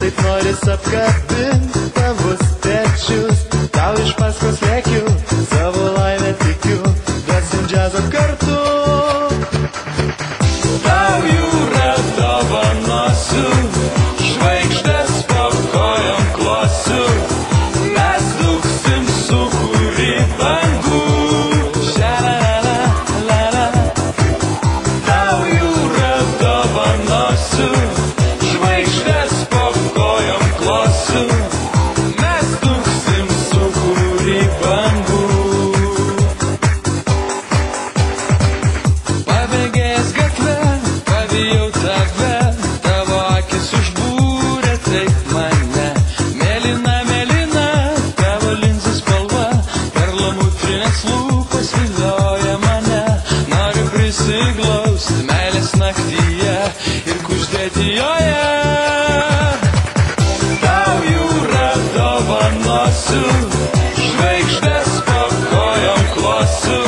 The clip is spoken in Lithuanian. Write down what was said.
taip noris apkabint tavus pečius. Tau iš paskos lėkiu, savo laimę tikiu, garsim džiazo kartu. Tau jūra dovanosiu, žvaigždės po kojom klosiu, mes dūksim sūkurį bangų. Ša-la-la-la-la-la. Tau jūra dovanosiu, žvaigždės po kojom klosiu, mes dūksim sūkurį bangų. Pabėgęs gatve, pavijau tave, tavo akis užbūrė taip mane. Mėlyna, mėlyna, tavo linzų spalva, perlamutrinės lūpos vilioja mane. Noriu prisiglausti meilės naktyje ir kuždėti joje. Tau jūra dovanosiu, žvaigždės po kojom klosiu,